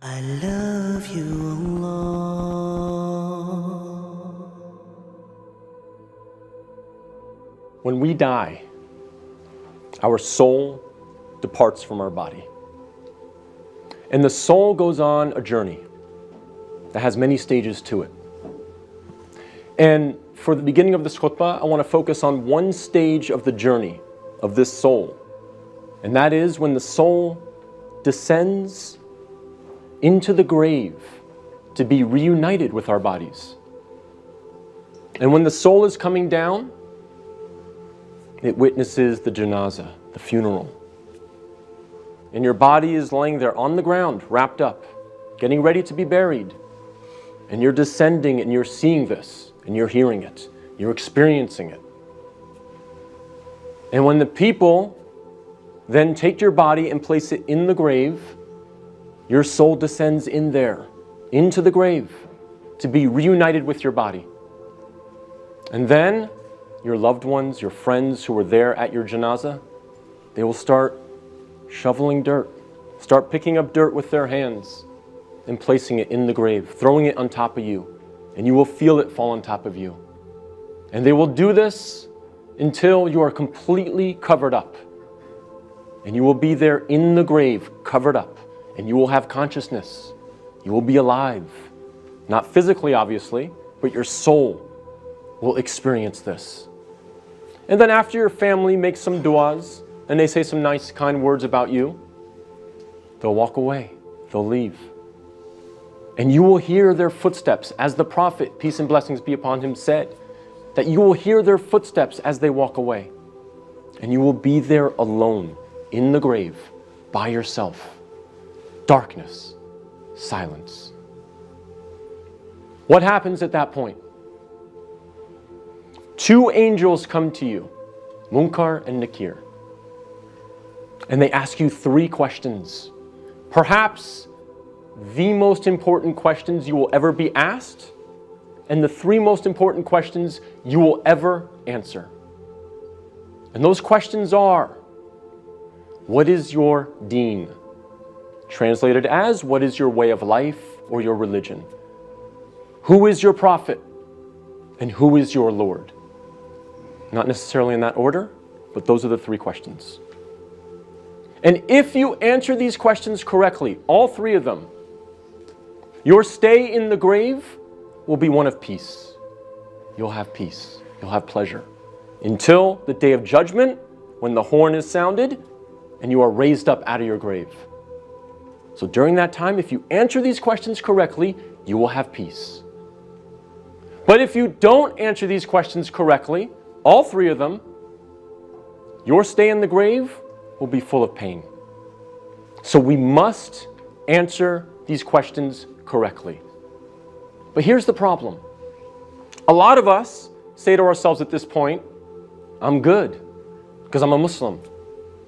I love you, Allah. When we die, our soul departs from our body. And the soul goes on a journey that has many stages to it. And for the beginning of this khutbah, I want to focus on one stage of the journey of this soul. And that is when the soul descends into the grave to be reunited with our bodies. And when the soul is coming down, it witnesses the janazah, the funeral. And your body is laying there on the ground, wrapped up, getting ready to be buried. And you're descending and you're seeing this, and you're hearing it, you're experiencing it. And when the people then take your body and place it in the grave, your soul descends in there, into the grave, to be reunited with your body. And then your loved ones, your friends who were there at your janazah, they will start shoveling dirt, start picking up dirt with their hands and placing it in the grave, throwing it on top of you, and you will feel it fall on top of you. And they will do this until you are completely covered up. And you will be there in the grave, covered up, and you will have consciousness. You will be alive. Not physically, obviously, but your soul will experience this. And then after your family makes some du'as, and they say some nice, kind words about you, they'll walk away, they'll leave. And you will hear their footsteps, as the Prophet, peace and blessings be upon him, said, that you will hear their footsteps as they walk away. And you will be there alone, in the grave, by yourself. Darkness, silence. What happens at that point? Two angels come to you, Munkar and Nakir. And they ask you three questions. Perhaps the most important questions you will ever be asked, and the three most important questions you will ever answer. And those questions are, what is your deen? Translated as, what is your way of life or your religion? Who is your prophet? And who is your Lord? Not necessarily in that order, but those are the three questions. And if you answer these questions correctly, all three of them, your stay in the grave will be one of peace. You'll have peace. You'll have pleasure. Until the day of judgment, when the horn is sounded and you are raised up out of your grave. So during that time, if you answer these questions correctly, you will have peace. But if you don't answer these questions correctly, all three of them, your stay in the grave will be full of pain. So we must answer these questions correctly. But here's the problem. A lot of us say to ourselves at this point, I'm good because I'm a Muslim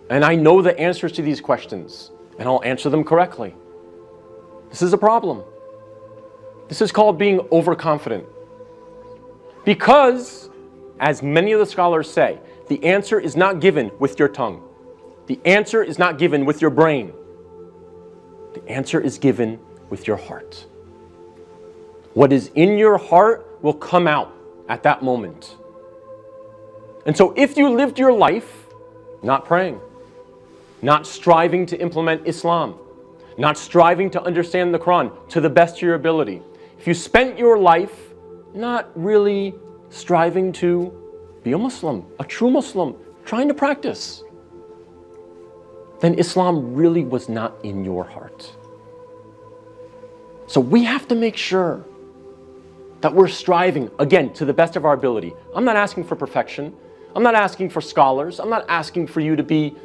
and I know the answers to these questions and I'll answer them correctly. This is a problem. This is called being overconfident. Because, as many of the scholars say, the answer is not given with your tongue. The answer is not given with your brain. The answer is given with your heart. What is in your heart will come out at that moment. And so if you lived your life not praying, not striving to implement Islam, not striving to understand the Quran to the best of your ability, if you spent your life not really striving to be a Muslim, a true Muslim, trying to practice, then Islam really was not in your heart. So we have to make sure that we're striving, again, to the best of our ability. I'm not asking for perfection. I'm not asking for scholars. I'm not asking for you to be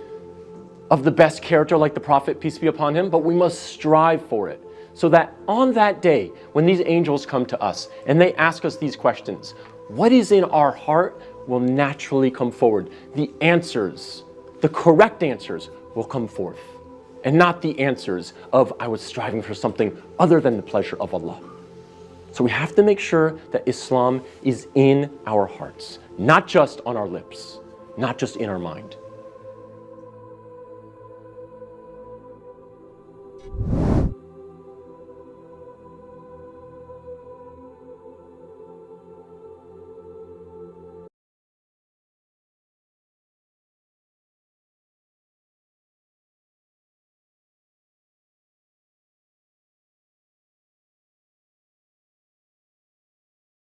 of the best character like the Prophet, peace be upon him, but we must strive for it. So that on that day, when these angels come to us and they ask us these questions, what is in our heart will naturally come forward. The answers, the correct answers will come forth. And not the answers of, I was striving for something other than the pleasure of Allah. So we have to make sure that Islam is in our hearts, not just on our lips, not just in our mind.